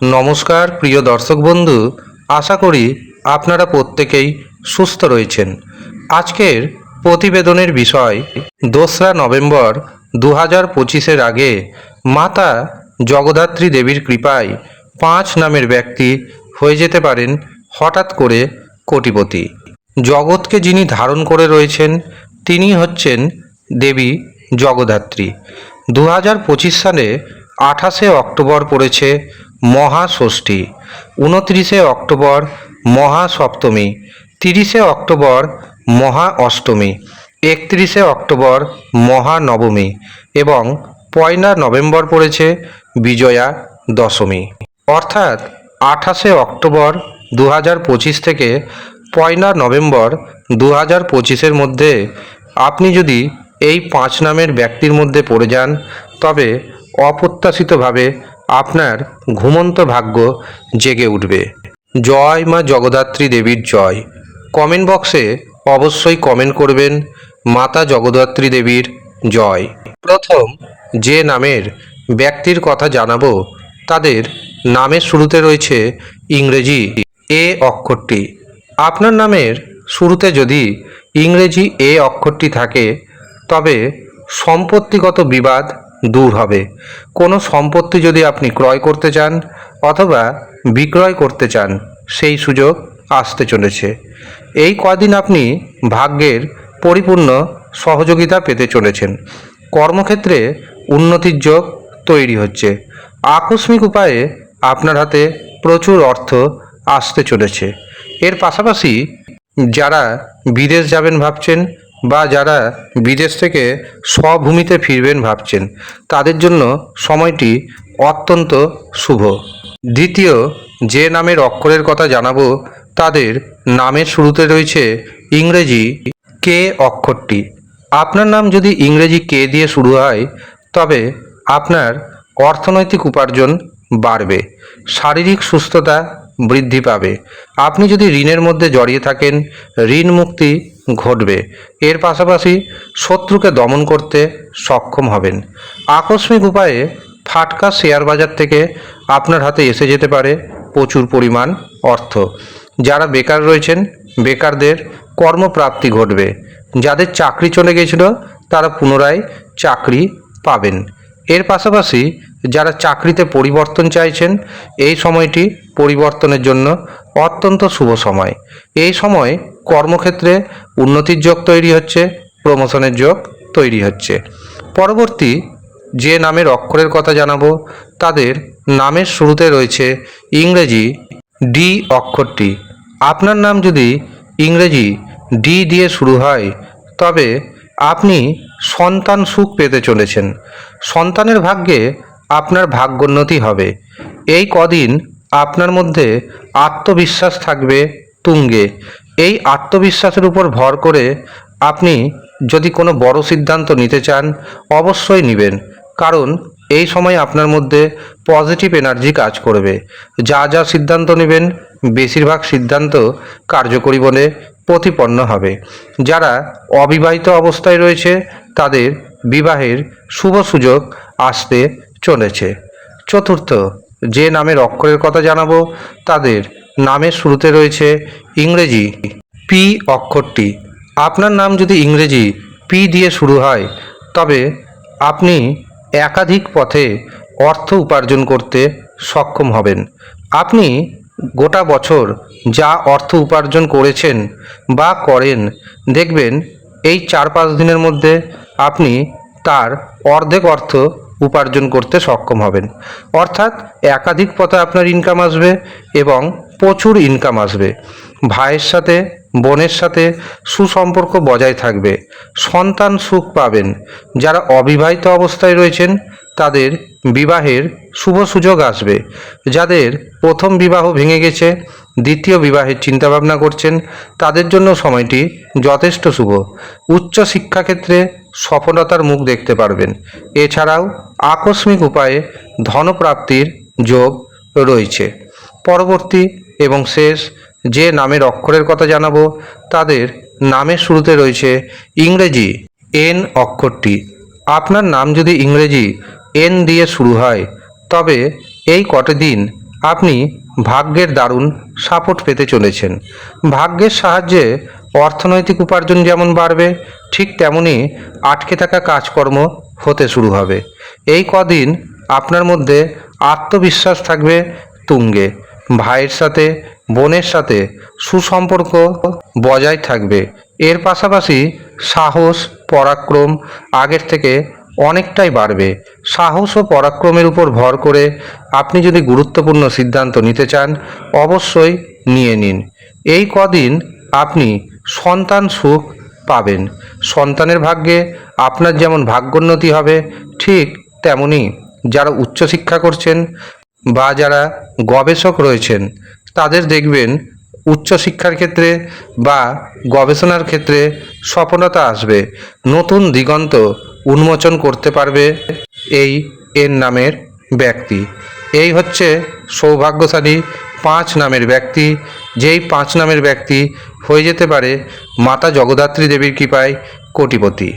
নমস্কার প্রিয় দর্শক বন্ধু, আশা করি আপনারা প্রত্যেকেই সুস্থ রয়েছেন। আজকের প্রতিবেদনের বিষয় 2রা নভেম্বর 2025-এর আগে মাতা জগদ্ধাত্রী দেবীর কৃপায় 5 নামের ব্যক্তি হয়ে যেতে পারেন হঠাৎ করে কোটিপতি। জগৎকে যিনি ধারণ করে রয়েছেন তিনি হচ্ছেন দেবী জগদ্ধাত্রী। 2025 সালে 28শে অক্টোবর পড়েছে মহাষষ্ঠী, 29শে অক্টোবর মহাসপ্তমী, 30শে অক্টোবর মহা অষ্টমী, 31শে অক্টোবর মহানবমী এবং 1 নভেম্বর পড়েছে বিজয়া দশমী। অর্থাৎ 28শে অক্টোবর 2025 থেকে 1 নভেম্বর 2025-এর মধ্যে আপনি যদি এই 5 নামের ব্যক্তির মধ্যে পড়ে যান তবে অপ্রত্যাশিতভাবে আপনার ঘুমন্ত ভাগ্য জেগে উঠবে। জয় মা জগদ্ধাত্রী দেবীর জয়। কমেন্ট বক্সে অবশ্যই কমেন্ট করবেন মাতা জগদ্ধাত্রী দেবীর জয়। প্রথম যে নামের ব্যক্তির কথা জানাবো তাদের নামের শুরুতে রয়েছে ইংরেজি এ অক্ষরটি। আপনার নামের শুরুতে যদি ইংরেজি এ অক্ষরটি থাকে তবে সম্পত্তিগত বিবাদ দূর হবে। কোনো সম্পত্তি যদি আপনি ক্রয় করতে চান অথবা বিক্রয় করতে চান সেই সুযোগ আসতে চলেছে। এই কদিন আপনি ভাগ্যের পরিপূর্ণ সহযোগিতা পেতে চলেছেন। কর্মক্ষেত্রে উন্নতির যোগ তৈরি হচ্ছে। আকস্মিক উপায়ে আপনার হাতে প্রচুর অর্থ আসতে চলেছে। এর পাশাপাশি যারা বিদেশ যাবেন ভাবছেন বা যারা বিদেশ থেকে স্বভূমিতে ফিরবেন ভাবছেন তাদের জন্য সময়টি অত্যন্ত শুভ। দ্বিতীয় যে নামের অক্ষরের কথা জানাবো তাদের নামের শুরুতে রয়েছে ইংরেজি কে অক্ষরটি। আপনার নাম যদি ইংরেজি কে দিয়ে শুরু হয় তবে আপনার অর্থনৈতিক উপার্জন বাড়বে, শারীরিক সুস্থতা বৃদ্ধি পাবে। আপনি যদি ঋণের মধ্যে জড়িয়ে থাকেন ঋণ মুক্তি ঘটবে। এর পাশাপাশি শত্রুকে দমন করতে সক্ষম হবেন। আকস্মিক উপায়ে ফাটকা শেয়ার বাজার থেকে আপনার হাতে এসে যেতে পারে প্রচুর পরিমাণ অর্থ। যারা বেকার রয়েছেন বেকারদের কর্মপ্রাপ্তি ঘটবে। যাদের চাকরি চলে গেছিল তারা পুনরায় চাকরি পাবেন। এর পাশাপাশি যারা চাকরিতে পরিবর্তন চাইছেন এই সময়টি পরিবর্তনের জন্য অত্যন্ত শুভ সময়। এই সময় কর্মক্ষেত্রে উন্নতির যোগ তৈরি হচ্ছে, প্রমোশনের যোগ তৈরি হচ্ছে। পরবর্তী যে নামের অক্ষরের কথা জানাবো তাদের নামের শুরুতে রয়েছে ইংরেজি ডি অক্ষরটি। আপনার নাম যদি ইংরেজি ডি দিয়ে শুরু হয় তবে আপনি সন্তান সুখ পেতে চলেছেন। সন্তানের ভাগ্যে আপনার ভাগ্যোন্নতি হবে। এই কদিন আপনার মধ্যে আত্মবিশ্বাস থাকবে তুঙ্গে। এই আত্মবিশ্বাসের উপর ভর করে আপনি যদি কোনো বড় সিদ্ধান্ত নিতে চান অবশ্যই নেবেন, কারণ এই সময় আপনার মধ্যে পজিটিভ এনার্জি কাজ করবে। যা যা সিদ্ধান্ত নেবেন বেশিরভাগ সিদ্ধান্ত কার্যকরী বলে প্রতিপন্ন হবে। যারা অবিবাহিত অবস্থায় রয়েছে তাদের বিবাহের শুভ সুযোগ আসতে চলেছে। চতুর্থ যে নামের অক্ষরের কথা জানাবো তাদের নামের শুরুতে রয়েছে ইংরেজি পি অক্ষরটি। আপনার নাম যদি ইংরেজি পি দিয়ে শুরু হয় তবে আপনি একাধিক পথে অর্থ উপার্জন করতে সক্ষম হবেন। আপনি গোটা বছর যা অর্থ উপার্জন করেছেন বা করেন দেখবেন এই 4-5 দিনের মধ্যে আপনি তার অর্ধেক অর্থ উপার্জন করতে সক্ষম হবেন। অর্থাৎ একাধিক পথে আপনার ইনকাম আসবে এবং প্রচুর ইনকাম আসবে। ভাইয়ের সাথে বোনের সাথে সুসম্পর্ক বজায় থাকবে। সন্তান সুখ পাবেন। যারা অবিবাহিত অবস্থায় রয়েছেন তাদের বিবাহের শুভ সুযোগ আসবে। যাদের প্রথম বিবাহ ভেঙে গেছে দ্বিতীয় বিবাহের চিন্তাভাবনা করছেন তাদের জন্য সময়টি যথেষ্ট শুভ। উচ্চ শিক্ষাক্ষেত্রে সফলতার মুখ দেখতে পারবেন। এছাড়াও আকস্মিক উপায়ে ধনপ্রাপ্তির যোগ রয়েছে। পরবর্তী এবং শেষ যে নামের অক্ষরের কথা জানাবো তাদের নামের শুরুতে রয়েছে ইংরেজি এন অক্ষরটি। আপনার নাম যদি ইংরেজি এন দিয়ে শুরু হয় তবে এই কটা দিন আপনি ভাগ্যের দারুণ সাপোর্ট পেতে চলেছেন। ভাগ্যের সাহায্যে অর্থনৈতিক উপার্জন যেমন বাড়বে, ঠিক তেমনি আটকে থাকা কাজকর্ম হতে শুরু হবে। এই কদিন আপনার মধ্যে আত্মবিশ্বাস থাকবে তুঙ্গে। ভাইয়ের সাথে, বোনের সাথে সুসম্পর্ক বজায় থাকবে। এর পাশাপাশি সাহস, পরাক্রম আগের থেকে অনেকটাই বাড়বে। সাহস ও পরাক্রমের উপর ভর করে আপনি যদি গুরুত্বপূর্ণ সিদ্ধান্ত নিতে চান, অবশ্যই নিয়ে নিন। এই কদিন আপনি সন্তান সুখ পাবেন। সন্তানের ভাগ্যে আপনার যেমন ভাগ্যোন্নতি হবে, ঠিক তেমনি যারা উচ্চশিক্ষা করছেন বা যারা গবেষক রয়েছেন, তাদের দেখবেন উচ্চশিক্ষার ক্ষেত্রে বা গবেষণার ক্ষেত্রে সফলতা আসবে। নতুন দিগন্ত উন্মোচন করতে পারবে এই এন নামের ব্যক্তি। এই হচ্ছে সৌভাগ্যশালী 5 নামের ব্যক্তি, যেই 5 নামের ব্যক্তি হয়ে যেতে পারে মাতা জগদ্ধাত্রী দেবীর কৃপায় কোটিপতি।